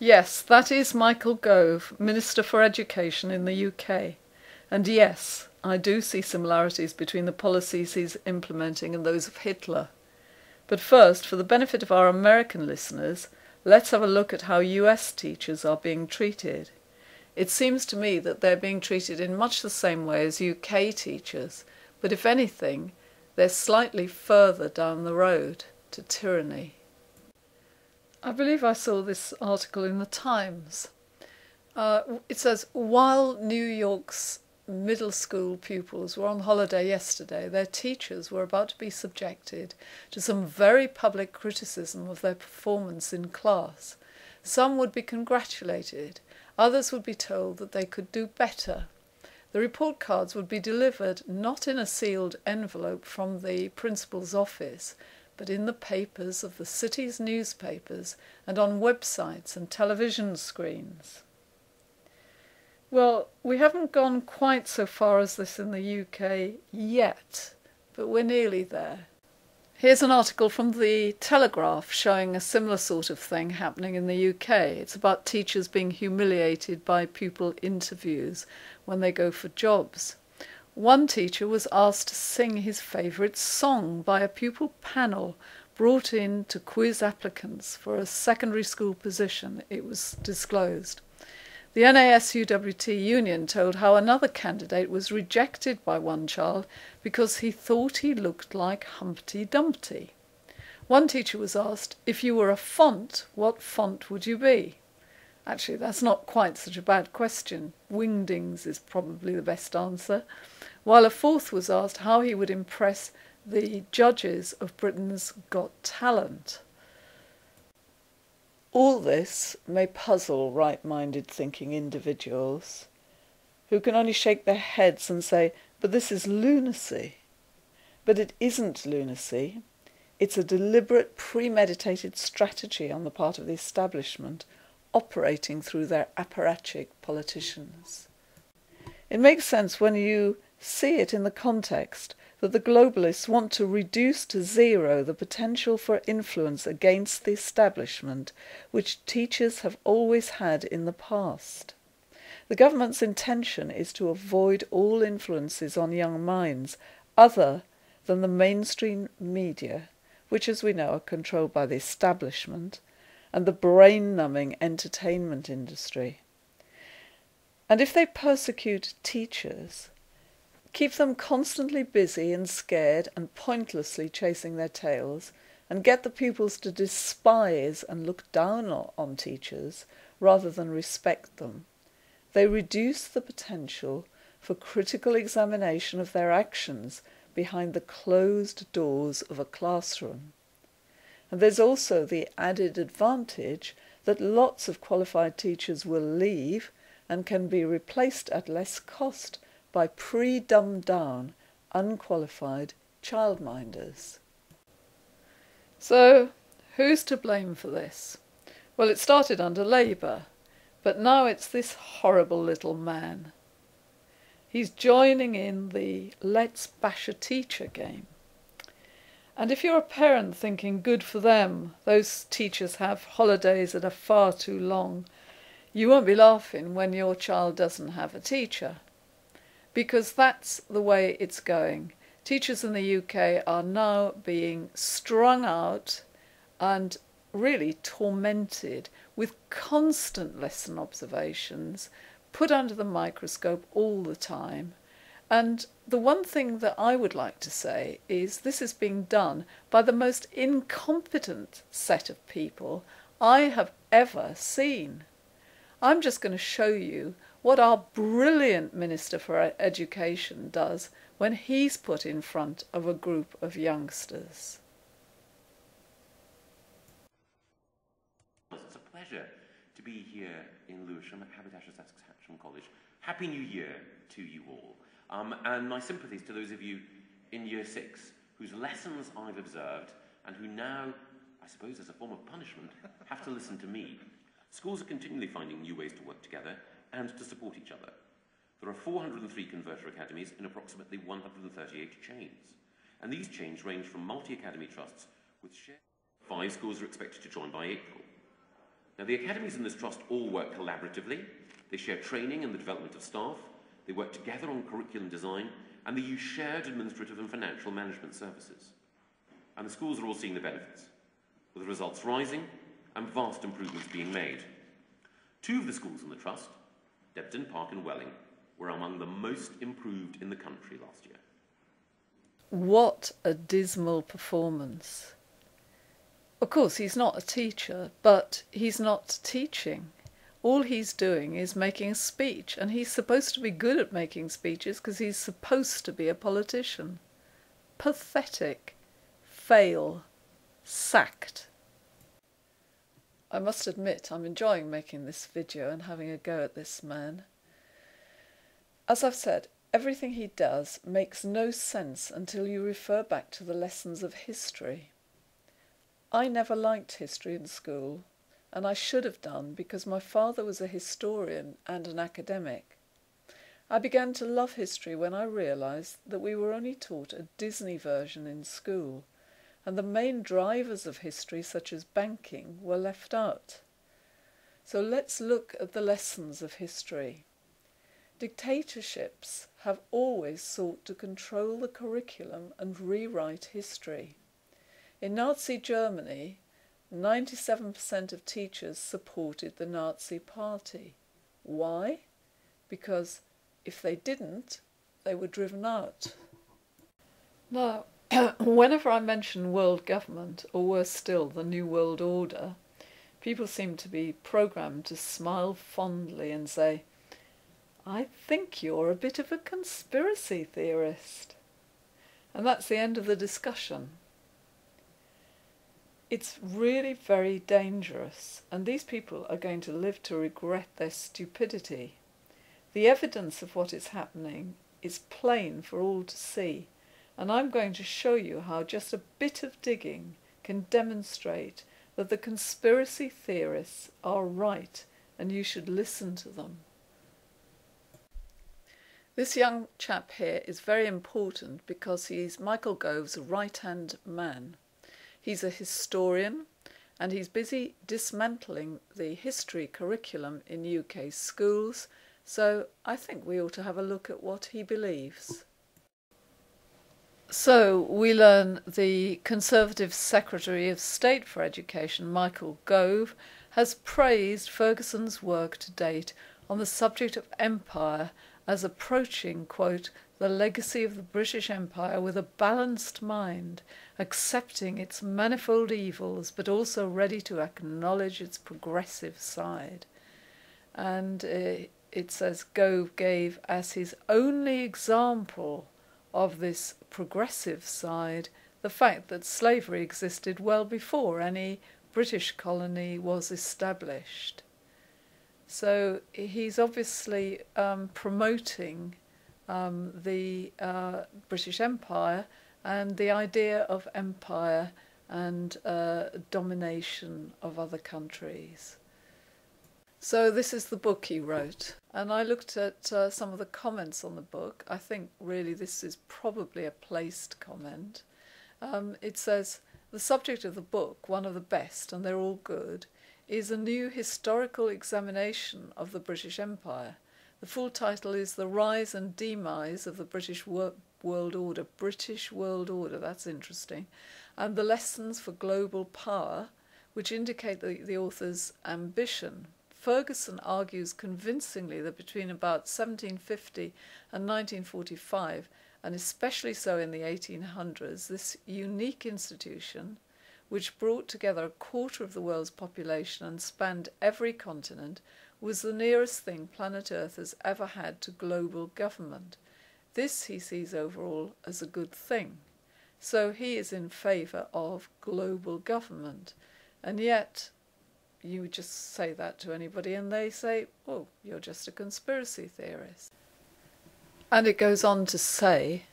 Yes, that is Michael Gove, Minister for Education in the UK. And yes, I do see similarities between the policies he's implementing and those of Hitler. But first, for the benefit of our American listeners, let's have a look at how US teachers are being treated. It seems to me that they're being treated in much the same way as UK teachers, but if anything, they're slightly further down the road to tyranny. I believe I saw this article in the Times. It says, while New York's middle school pupils were on holiday yesterday, their teachers were about to be subjected to some very public criticism of their performance in class. Some would be congratulated, others would be told that they could do better. The report cards would be delivered not in a sealed envelope from the principal's office, but in the papers of the city's newspapers and on websites and television screens. Well, we haven't gone quite so far as this in the UK yet, but we're nearly there. Here's an article from the Telegraph showing a similar sort of thing happening in the UK. It's about teachers being humiliated by pupil interviews when they go for jobs. One teacher was asked to sing his favourite song by a pupil panel brought in to quiz applicants for a secondary school position, it was disclosed. The NASUWT union told how another candidate was rejected by one child because he thought he looked like Humpty Dumpty. One teacher was asked, if you were a font, what font would you be? Actually, that's not quite such a bad question. Wingdings is probably the best answer. While a fourth was asked how he would impress the judges of Britain's Got Talent. All this may puzzle right-minded thinking individuals who can only shake their heads and say, but this is lunacy. But it isn't lunacy. It's a deliberate, premeditated strategy on the part of the establishment operating through their apparatchik politicians. It makes sense when you see it in the context that the globalists want to reduce to zero the potential for influence against the establishment which teachers have always had in the past. The government's intention is to avoid all influences on young minds other than the mainstream media, which, as we know, are controlled by the establishment, and the brain-numbing entertainment industry. And if they persecute teachers, keep them constantly busy and scared and pointlessly chasing their tails, and get the pupils to despise and look down on teachers rather than respect them, they reduce the potential for critical examination of their actions behind the closed doors of a classroom. And there's also the added advantage that lots of qualified teachers will leave and can be replaced at less cost by pre-dumbed down, unqualified childminders. So, who's to blame for this? Well, it started under Labour, but now it's this horrible little man. He's joining in the let's bash a teacher game. And if you're a parent thinking, good for them, those teachers have holidays that are far too long, you won't be laughing when your child doesn't have a teacher. Because that's the way it's going. Teachers in the UK are now being strung out and really tormented with constant lesson observations, put under the microscope all the time. And the one thing that I would like to say is this is being done by the most incompetent set of people I have ever seen. I'm just going to show you what our brilliant Minister for Education does when he's put in front of a group of youngsters. It's a pleasure to be here in Lewisham at Haberdashers' Saskatchewan College. Happy New Year to you all. And my sympathies to those of you in Year 6 whose lessons I've observed and who now, I suppose as a form of punishment, have to listen to me. Schools are continually finding new ways to work together and to support each other. There are 403 converter academies in approximately 138 chains. And these chains range from multi-academy trusts with shared... 5 schools are expected to join by April. Now, the academies in this trust all work collaboratively. They share training and the development of staff, they work together on curriculum design, and they use shared administrative and financial management services. And the schools are all seeing the benefits, with the results rising and vast improvements being made. 2 of the schools in the trust, Debden Park and Welling, were among the most improved in the country last year. What a dismal performance. Of course, he's not a teacher, but he's not teaching. All he's doing is making a speech, and he's supposed to be good at making speeches because he's supposed to be a politician. Pathetic. Fail. Sacked. I must admit I'm enjoying making this video and having a go at this man. As I've said, everything he does makes no sense until you refer back to the lessons of history. I never liked history in school, and I should have done because my father was a historian and an academic. I began to love history when I realised that we were only taught a Disney version in school, and the main drivers of history, such as banking, were left out. So let's look at the lessons of history. Dictatorships have always sought to control the curriculum and rewrite history. In Nazi Germany, 97% of teachers supported the Nazi Party. Why? Because if they didn't, they were driven out. Now, whenever I mention world government, or worse still, the New World Order, people seem to be programmed to smile fondly and say, "I think you're a bit of a conspiracy theorist." And that's the end of the discussion. It's really very dangerous, and these people are going to live to regret their stupidity. The evidence of what is happening is plain for all to see, and I'm going to show you how just a bit of digging can demonstrate that the conspiracy theorists are right and you should listen to them. This young chap here is very important because he's Michael Gove's right-hand man. He's a historian and he's busy dismantling the history curriculum in UK schools, so I think we ought to have a look at what he believes. So we learn the Conservative Secretary of State for Education, Michael Gove, has praised Ferguson's work to date on the subject of empire as approaching, quote, the legacy of the British Empire with a balanced mind, accepting its manifold evils, but also ready to acknowledge its progressive side. And it says Gove gave as his only example of this progressive side the fact that slavery existed well before any British colony was established. So he's obviously promoting the British Empire and the idea of empire and domination of other countries. So this is the book he wrote, and I looked at some of the comments on the book. I think really this is probably a placed comment. It says, the subject of the book, one of the best, and they're all good, is a new historical examination of the British Empire. The full title is The Rise and Demise of the British World Order. British World Order, that's interesting. And the Lessons for Global Power, which indicate the author's ambition. Ferguson argues convincingly that between about 1750 and 1945, and especially so in the 1800s, this unique institution, which brought together a quarter of the world's population and spanned every continent, was the nearest thing planet Earth has ever had to global government. This he sees overall as a good thing. So he is in favour of global government. And yet, you just say that to anybody and they say, oh, you're just a conspiracy theorist. And it goes on to say,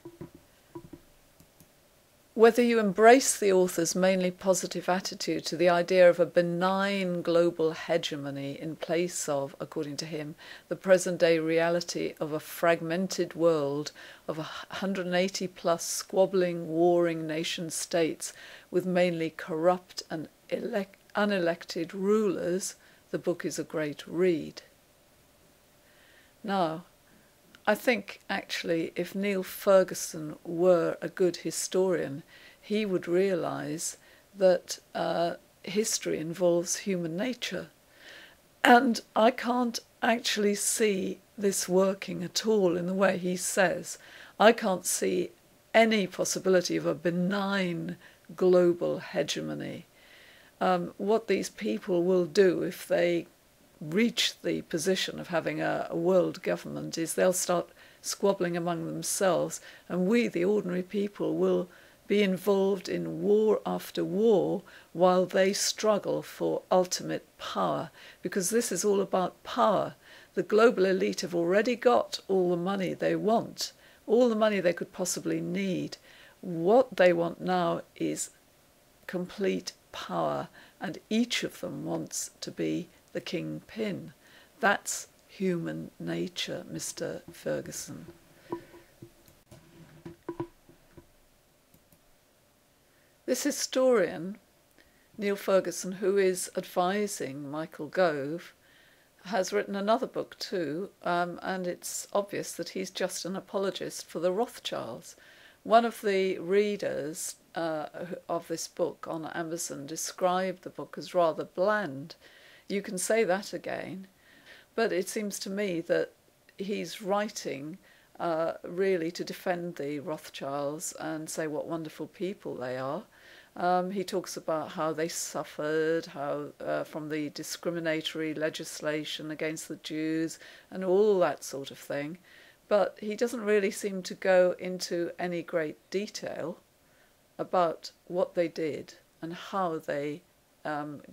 whether you embrace the author's mainly positive attitude to the idea of a benign global hegemony in place of, according to him, the present-day reality of a fragmented world of 180 plus squabbling, warring nation-states with mainly corrupt and unelected rulers, the book is a great read. Now, I think actually if Niall Ferguson were a good historian, he would realise that history involves human nature. And I can't actually see this working at all in the way he says. I can't see any possibility of a benign global hegemony. What these people will do if they reach the position of having a world government is they'll start squabbling among themselves, and we, the ordinary people, will be involved in war after war while they struggle for ultimate power, because this is all about power. The global elite have already got all the money they want, all the money they could possibly need. What they want now is complete power, and each of them wants to be the kingpin. That's human nature, Mr. Ferguson. This historian, Niall Ferguson, who is advising Michael Gove, has written another book too, and it's obvious that he's just an apologist for the Rothschilds. One of the readers of this book on Amazon described the book as rather bland. You can say that again, but it seems to me that he's writing really to defend the Rothschilds and say what wonderful people they are. He talks about how they suffered, from the discriminatory legislation against the Jews and all that sort of thing, but he doesn't really seem to go into any great detail about what they did and how they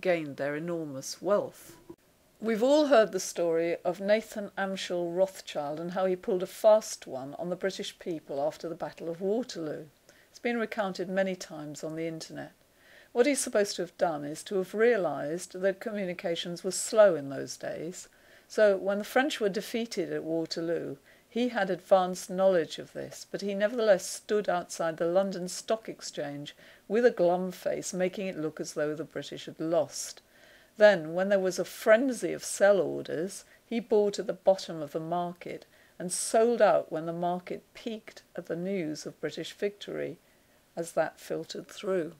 gained their enormous wealth. We've all heard the story of Nathan Amschel Rothschild and how he pulled a fast one on the British people after the Battle of Waterloo. It's been recounted many times on the internet. What he's supposed to have done is to have realised that communications were slow in those days. So when the French were defeated at Waterloo, he had advanced knowledge of this, but he nevertheless stood outside the London Stock Exchange with a glum face, making it look as though the British had lost. Then, when there was a frenzy of sell orders, he bought at the bottom of the market and sold out when the market peaked at the news of British victory, as that filtered through.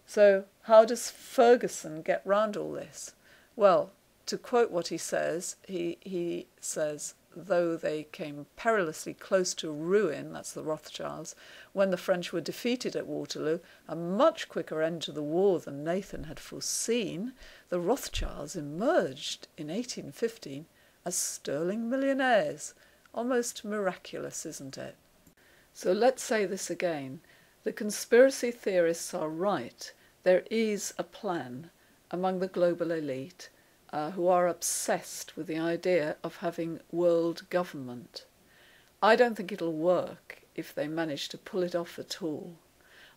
So how does Ferguson get round all this? Well, to quote what he says, he says, though they came perilously close to ruin, that's the Rothschilds, when the French were defeated at Waterloo, a much quicker end to the war than Nathan had foreseen, the Rothschilds emerged in 1815 as sterling millionaires. Almost miraculous, isn't it? So let's say this again. The conspiracy theorists are right. There is a plan among the global elite who are obsessed with the idea of having world government. I don't think it'll work if they manage to pull it off at all.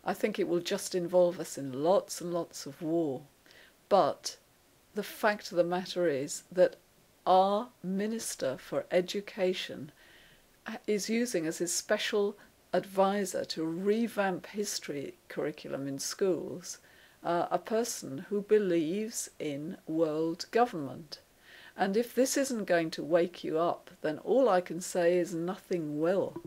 I think it will just involve us in lots and lots of war. But the fact of the matter is that our Minister for Education is using as his special advisor to revamp history curriculum in schools a person who believes in world government. And if this isn't going to wake you up, then all I can say is nothing will.